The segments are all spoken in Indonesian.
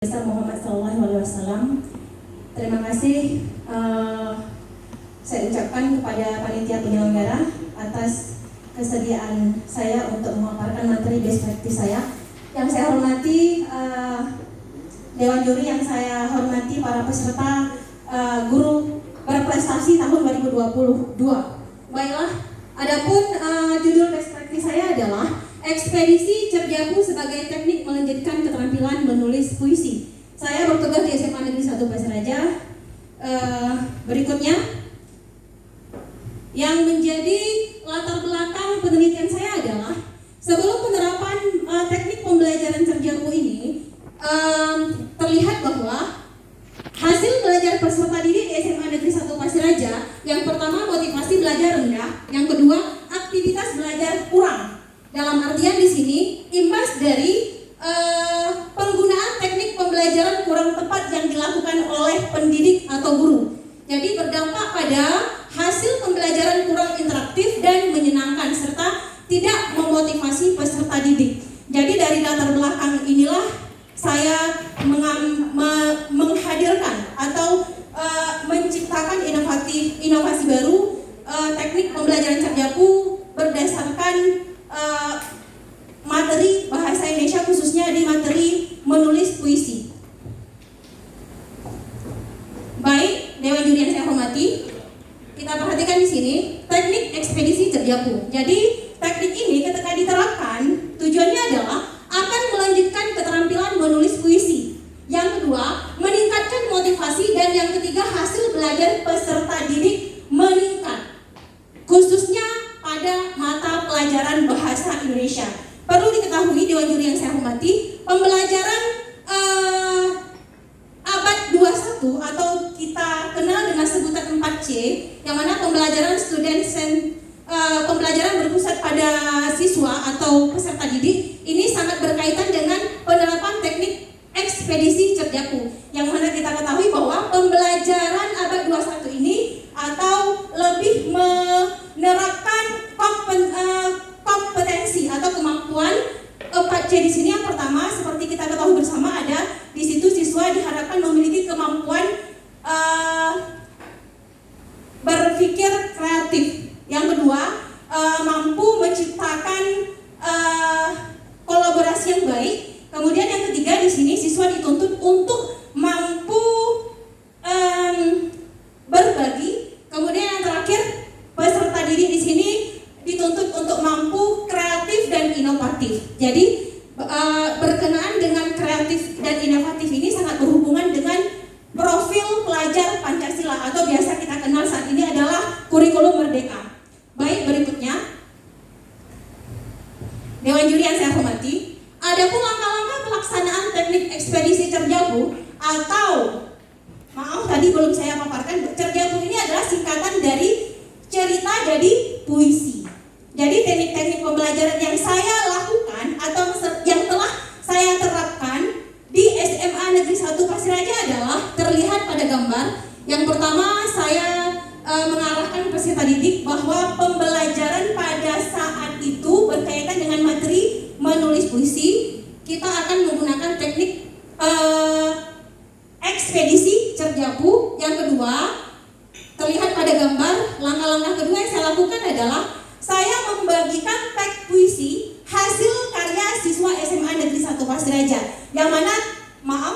Besar Muhammad SAW. Terima kasih saya ucapkan kepada panitia penyelenggara atas kesediaan saya untuk memaparkan materi best practice saya. Yang saya hormati Dewan Juri, yang saya hormati para peserta guru berprestasi tahun 2022. Baiklah, adapun judul best practice saya adalah Ekspedisi Cerdiaku sebagai teknik melanjutkan keterampilan menulis puisi. Saya bertugas di SMA Negeri 1 Pasir Raja. Berikutnya, yang menjadi latar belakang penelitian saya adalah sebelum penerapan teknik pembelajaran Cerdiaku ini, terlihat bahwa hasil belajar peserta didik di SMA Negeri 1 Pasir Raja, yang pertama motivasi belajar rendah, yang kedua aktivitas belajar kurang. Dalam artian di sini imbas dari penggunaan teknik pembelajaran kurang tepat yang dilakukan oleh pendidik atau guru. Jadi berdampak pada hasil pembelajaran kurang interaktif dan menyenangkan serta tidak memotivasi peserta didik. Jadi dari latar belakang inilah saya menghadirkan atau menciptakan inovasi baru teknik pembelajaran Cerdiaku berdasarkan materi bahasa Indonesia, khususnya di materi menulis puisi. Baik, Dewan Juri yang saya hormati, kita perhatikan di sini teknik ekspedisi Cerdiaku. Jadi teknik ini ketika diterapkan tujuannya adalah akan melanjutkan keterampilan menulis puisi. Yang kedua, meningkatkan motivasi, dan yang ketiga hasil belajar peserta didik meningkat, khususnya pada mata pelajaran bahasa Indonesia. Perlu diketahui Dewan Juri yang saya hormati, pembelajaran abad 21 atau kita kenal dengan sebutan 4C, yang mana pembelajaran pembelajaran berpusat pada siswa atau peserta didik, ini sangat berkaitan dengan penerapan teknik ekspedisi Cerdiaku, yang mana kita ketahui bahwa pembelajaran abad 21 ini atau lebih menerapkan kompetensi atau kemampuan 4C di sini. Yang pertama, seperti kita ketahui bersama, ada di situ siswa diharapkan memiliki kemampuan berpikir kreatif. Yang kedua, mampu menciptakan kolaborasi yang baik. Kemudian yang ketiga, di sini siswa dituntut untuk mampu berbagi. Kemudian yang terakhir, peserta didik di sini dituntut untuk mampu kreatif dan inovatif. Jadi berkenaan dengan kreatif dan inovatif ini sangat berhubungan dengan profil pelajar Pancasila atau biasa kita kenal saat ini adalah kurikulum merdeka. Baik, berikutnya Dewan Juri yang saya hormati, adapun langkah-langkah pelaksanaan teknik ekspedisi Cerdiaku atau tadi belum saya paparkan, Cerdiaku ini adalah singkatan dari cerita jadi puisi. Jadi teknik-teknik pembelajaran yang saya lakukan atau yang telah saya terapkan di SMA Negeri 1 Pasir Raja adalah terlihat pada gambar. Yang pertama, saya mengarahkan peserta didik bahwa pembelajaran pada saat itu berkaitan dengan materi menulis puisi. Kita akan menggunakan teknik ekspedisi Cerdiaku. Yang kedua, terlihat pada gambar, langkah-langkah kedua yang saya lakukan adalah saya membagikan teks puisi hasil karya siswa SMA Negeri 1 Pasir Raja. Yang mana,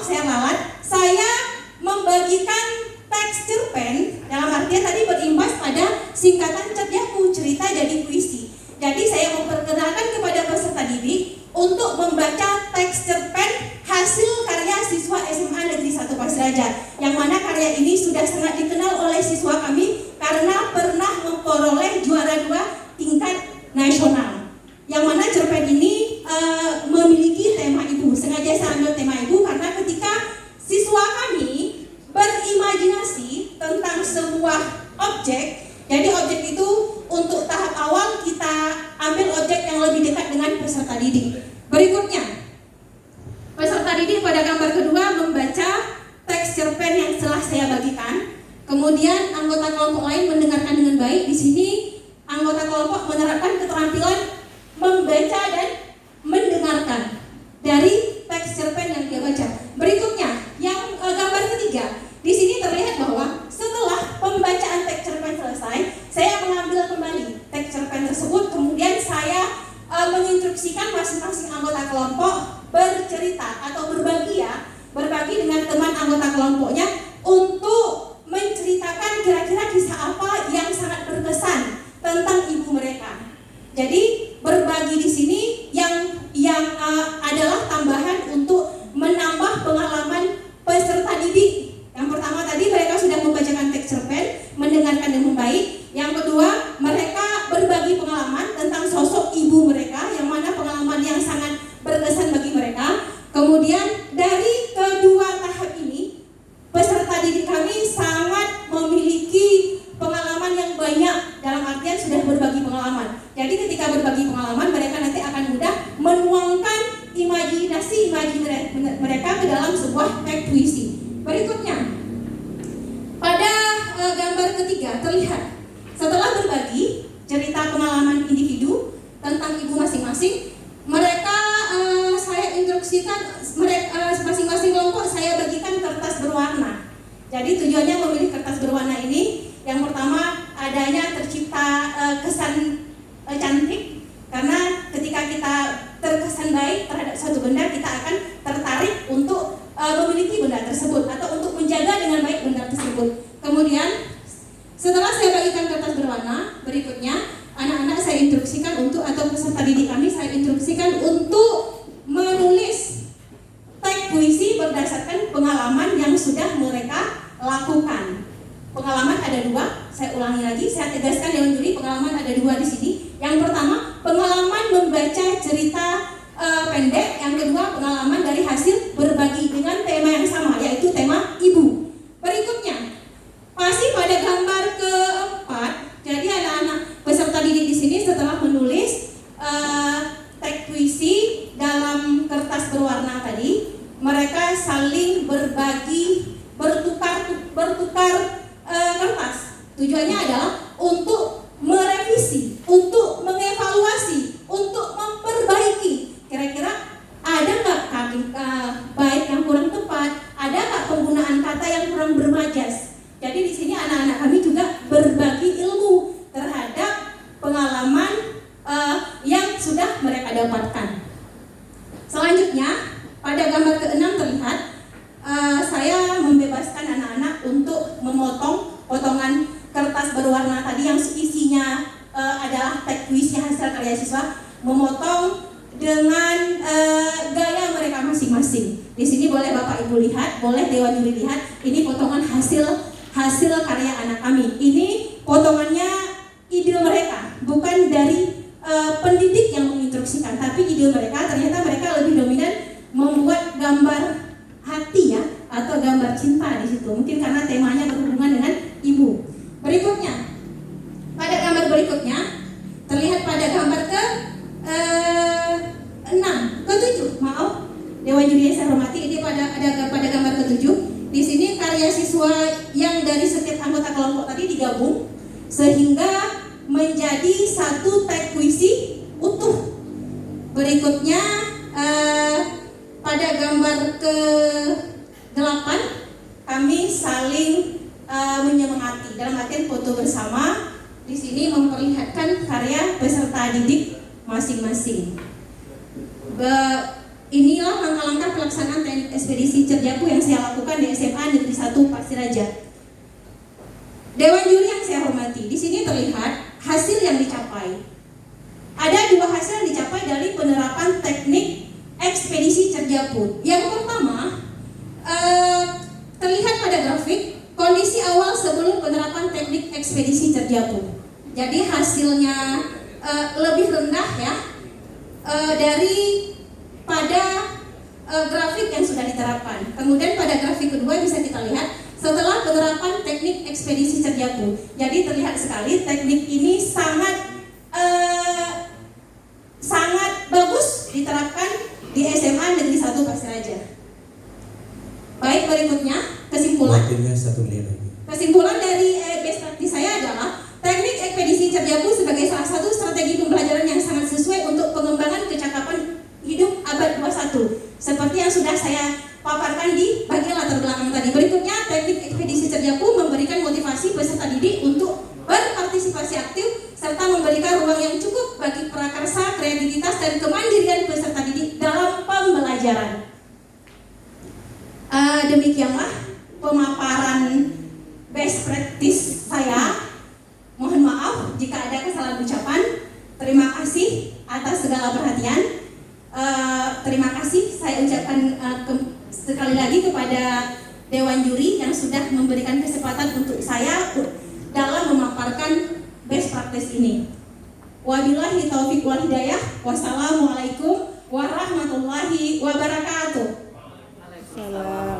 saya ralat, saya membagikan teks cerpen, dalam artian tadi berimbas pada singkatan Cerdiaku, cerita jadi puisi. Jadi saya memperkenalkan kepada peserta didik untuk membaca teks cerpen hasil karya siswa SMA Negeri 1 Pasir Raja, yang mana karya ini sudah sangat dikenal oleh siswa kami karena pernah memperoleh juara 2 tingkat nasional. Yang mana cerpen ini memiliki tema ibu. Sengaja saya ambil tema ibu karena ketika siswa kami berimajinasi tentang sebuah objek, jadi objek itu untuk tahap awal kita ambil objek yang lebih dekat dengan peserta didik. Berikutnya, peserta didik pada gambar kedua membaca teks cerpen yang telah saya bagikan. Kemudian anggota kelompok lain mendengarkan dengan baik. Di sini anggota kelompok menerapkan keterampilan membaca dan mendengarkan dari teks cerpen yang dia baca. Berikutnya, anggota kelompoknya untuk menceritakan kira-kira kisah apa yang sangat berkesan tentang ibu mereka. Jadi berbagi di sini yang adalah tambahan untuk menambah pengalaman peserta didik. Yang pertama tadi mereka sudah membacakan teks cerpen, mendengarkan dengan baik. Yang kedua, mereka berbagi pengalaman tentang sosok ibu mereka, yang mana pengalaman yang sangat berkesan bagi mereka. Kemudian dari kedua tahap ini, peserta didik kami sangat memiliki pengalaman yang banyak, dalam artian sudah berbagi pengalaman. Jadi ketika berbagi pengalaman, mereka nanti akan mudah menuangkan imajinasi mereka ke dalam sebuah teks puisi. Berikutnya, pada gambar ketiga terlihat setelah berbagi cerita pengalaman individu tentang ibu masing-masing, mereka saya instruksikan masing-masing kelompok saya bagikan kertas berwarna. Jadi tujuannya memilih kertas berwarna ini, yang pertama adanya tercipta kesan cantik, karena ketika kita terkesan baik terhadap suatu benda, kita akan tertarik untuk memiliki benda tersebut atau untuk menjaga dengan baik benda tersebut. Kemudian setelah saya bagikan kertas berwarna, berikutnya anak-anak saya instruksikan untuk, atau peserta didik kami saya instruksikan untuk menulis teks puisi berdasarkan pengalaman yang sudah mereka lakukan. Pengalaman ada dua, saya ulangi lagi, saya tegaskan Dewan Juri, pengalaman ada dua di sini. Yang pertama, pengalaman membaca cerita pendek. Yang kedua, pengalaman dari hasil berbagi dengan tema yang sama, yaitu tema ibu. Berikutnya, masih pada gambar keempat, jadi anak-anak peserta didik di sini setelah menulis teks puisi dalam kertas berwarna tadi, mereka saling berbagi, bertukar kertas. Tujuannya adalah untuk merevisi, untuk mengevaluasi, untuk memperbaiki. Kira-kira ada nggak baik yang kurang tepat, ada nggak penggunaan kata yang kurang bermajas. Jadi di sini anak-anak kami juga berbagi ilmu terhadap pengalaman yang sudah mereka dapatkan. Selanjutnya pada gambar ke-6 terlihat saya membebaskan anak-anak untuk memotong potongan kertas berwarna tadi yang isinya adalah teks puisi hasil karya siswa, memotong dengan gaya mereka masing-masing. Di sini boleh Bapak Ibu lihat, boleh Dewan Juri lihat, ini potongan hasil karya anak kami. Ini potongannya ide mereka, bukan dari pendidik yang menginstruksikan, tapi ide mereka. Ternyata mereka lebih dominan membuat gambar hati ya, atau gambar cinta di situ. Mungkin karena temanya berhubungan dengan ibu. Berikutnya, pada gambar berikutnya terlihat pada gambar ke-7, maaf Dewan Juri yang saya hormati, ini pada gambar ke-7. Di sini karya siswa yang dari setiap anggota kelompok tadi digabung sehingga menjadi satu teks puisi utuh. Berikutnya pada gambar ke-8 kami saling menyemangati dalam artian foto bersama. Di sini memperlihatkan karya peserta didik masing-masing. Inilah langkah-langkah pelaksanaan teknik ekspedisi Cerdiaku yang saya lakukan di SMA Negeri 1 Pasiraja. Dewan Juri yang saya hormati, di sini terlihat hasil yang dicapai. Ada dua hasil yang dicapai dari penerapan teknik ekspedisi Cerdiaku. Yang pertama, terlihat pada grafik kondisi awal sebelum penerapan teknik ekspedisi Cerdiaku. Jadi hasilnya lebih rendah ya dari pada grafik yang sudah diterapkan. Kemudian pada grafik kedua bisa kita lihat setelah penerapan teknik ekspedisi Cerdiaku. Jadi terlihat sekali teknik ini sangat bagus diterapkan di SMA Negeri 1 Pasiraja. Baik, berikutnya kesimpulan. Kesimpulan dari best practice saya adalah teknik ekspedisi Cerdiaku sebagai salah satu strategi pembelajaran yang sangat sesuai untuk pengembangan kecakapan hidup abad 21. Seperti yang sudah saya paparkan di bagian latar belakang tadi. Berikutnya, teknik ekspedisi Cerdiaku memberikan motivasi peserta didik untuk berpartisipasi aktif serta memberikan ruang yang cukup bagi prakarsa, kreativitas, dan kemandirian peserta didik dalam pembelajaran. Demikianlah pemaparan best practice saya. Mohon maaf jika ada kesalahan ucapan. Terima kasih atas segala perhatian. Terima kasih saya ucapkan sekali lagi kepada Dewan Juri yang sudah memberikan kesempatan untuk saya dalam memaparkan best practice ini. Wabillahi taufiq wal hidayah. Wassalamualaikum warahmatullahi wabarakatuh. Salam.